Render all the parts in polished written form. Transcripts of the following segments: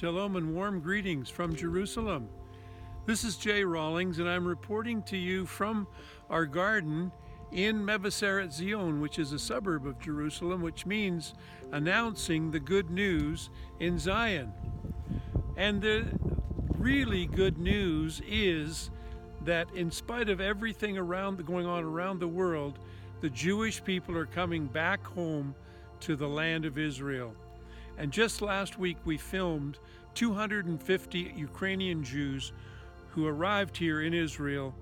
Shalom and warm greetings from Jerusalem. This is Jay Rawlings, and I'm reporting to you from our garden in Mevaseret Zion, which is a suburb of Jerusalem, which means announcing the good news in Zion. And the really good news is that in spite of everything going on around the world, the Jewish people are coming back home to the land of Israel. And just last week we filmed 250 Ukrainian Jews who arrived here in Israel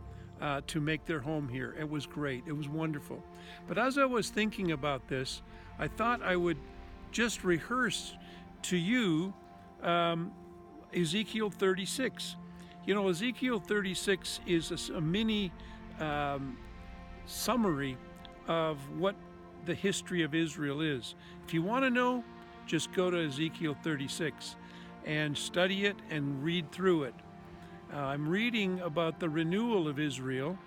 to make their home here. It was great. It was wonderful. But as I was thinking about this, I thought I would just rehearse to you Ezekiel 36. You know, Ezekiel 36 is a mini summary of what the history of Israel is. If you want to know, just go to Ezekiel 36 and study it and read through it. I'm reading about the renewal of Israel,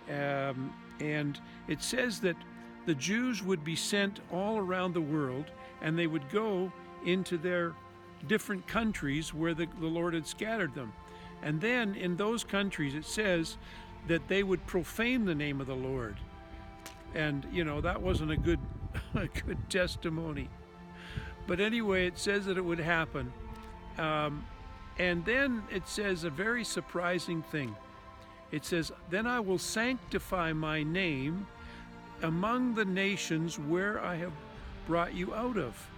and it says that the Jews would be sent all around the world, and they would go into their different countries where the Lord had scattered them. And then in those countries it says that they would profane the name of the Lord. And, you know, that wasn't a good testimony. But anyway, it says that it would happen. And then it says a very surprising thing. It says, "Then I will sanctify my name among the nations where I have brought you out of."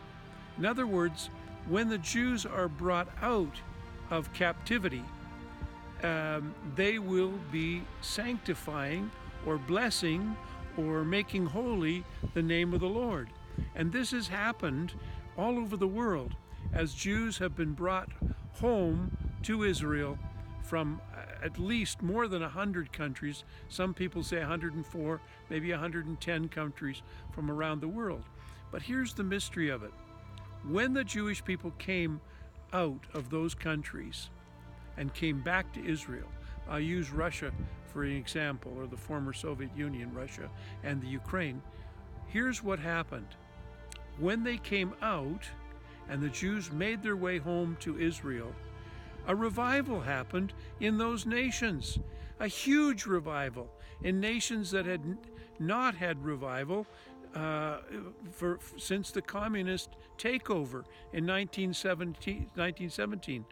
In other words, when the Jews are brought out of captivity, they will be sanctifying or blessing or making holy the name of the Lord. And this has happened all over the world as Jews have been brought home to Israel from at least more than 100 countries. Some people say 104, maybe 110 countries from around the world. But here's the mystery of it. When the Jewish people came out of those countries and came back to Israel, I'll use Russia for an example, or the former Soviet Union, Russia, and the Ukraine. Here's what happened. When they came out and the Jews made their way home to Israel, a revival happened in those nations, a huge revival in nations that had not had revival since the communist takeover in 1917.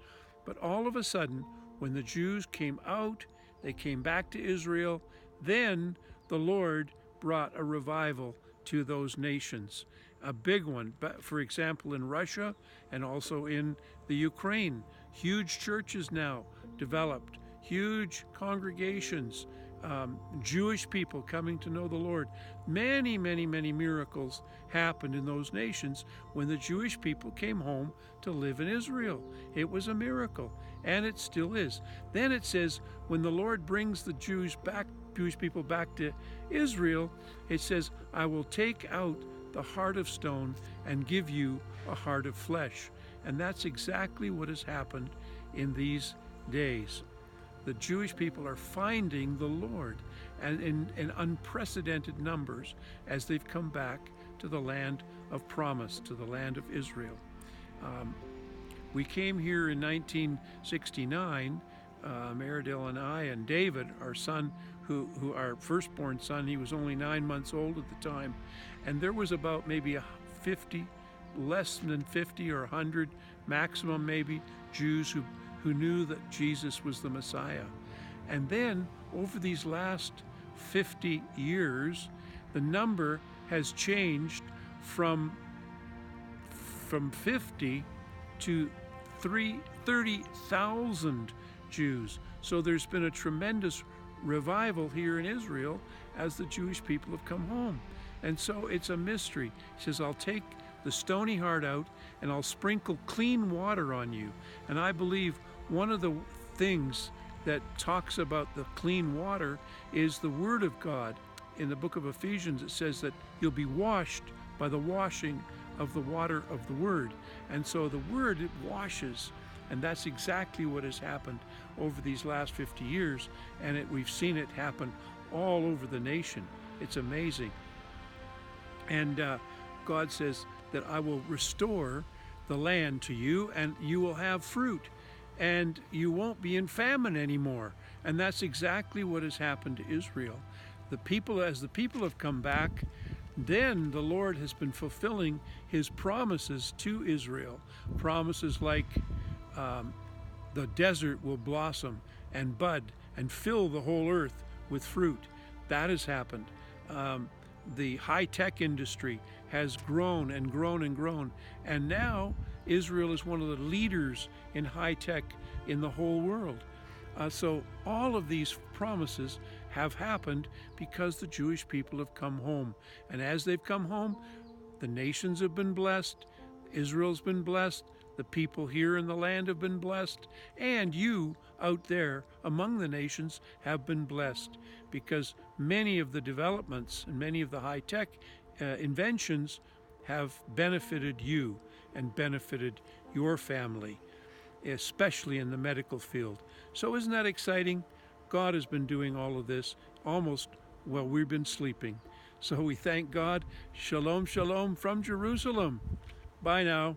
But all of a sudden, when the Jews came out, they came back to Israel, then the Lord brought a revival to those nations. A big one, for example, in Russia and also in the Ukraine. Huge churches now developed, huge congregations, Jewish people coming to know the Lord. Many, many, many miracles happened in those nations when the Jewish people came home to live in Israel. It was a miracle, and it still is. Then it says, when the Lord brings the Jewish people back to Israel, it says, "I will take out the heart of stone and give you a heart of flesh." And that's exactly what has happened in these days. The Jewish people are finding the Lord and in unprecedented numbers as they've come back to the land of promise, to the land of Israel. We came here in 1969, Meredith and I, and David, our son, who our firstborn son, he was only 9 months old at the time, and there was about maybe 50, less than 50 or 100 maximum maybe, Jews who knew that Jesus was the Messiah. And then over these last 50 years, the number has changed from 50 to 30,000 Jews. So there's been a tremendous revival here in Israel as the Jewish people have come home. And so it's a mystery. He says, "I'll take the stony heart out and I'll sprinkle clean water on you." And I believe one of the things that talks about the clean water is the Word of God. In the book of Ephesians, it says that you'll be washed by the washing of the water of the Word. And so the Word, it washes. And that's exactly what has happened over these last 50 years. And we've seen it happen all over the nation. It's amazing. And God says that I will restore the land to you, and you will have fruit, and you won't be in famine anymore. And that's exactly what has happened to Israel. As the people have come back, then the Lord has been fulfilling his promises to Israel. Promises like the desert will blossom and bud and fill the whole earth with fruit. That has happened. The high-tech industry has grown and grown and grown. And now Israel is one of the leaders in high-tech in the whole world. So all of these promises have happened because the Jewish people have come home. And as they've come home, the nations have been blessed, Israel's been blessed, the people here in the land have been blessed, and you out there among the nations have been blessed, because many of the developments and many of the high-tech inventions have benefited you and benefited your family, especially in the medical field. So isn't that exciting? God has been doing all of this almost while we've been sleeping. So we thank God. Shalom, shalom from Jerusalem. Bye now.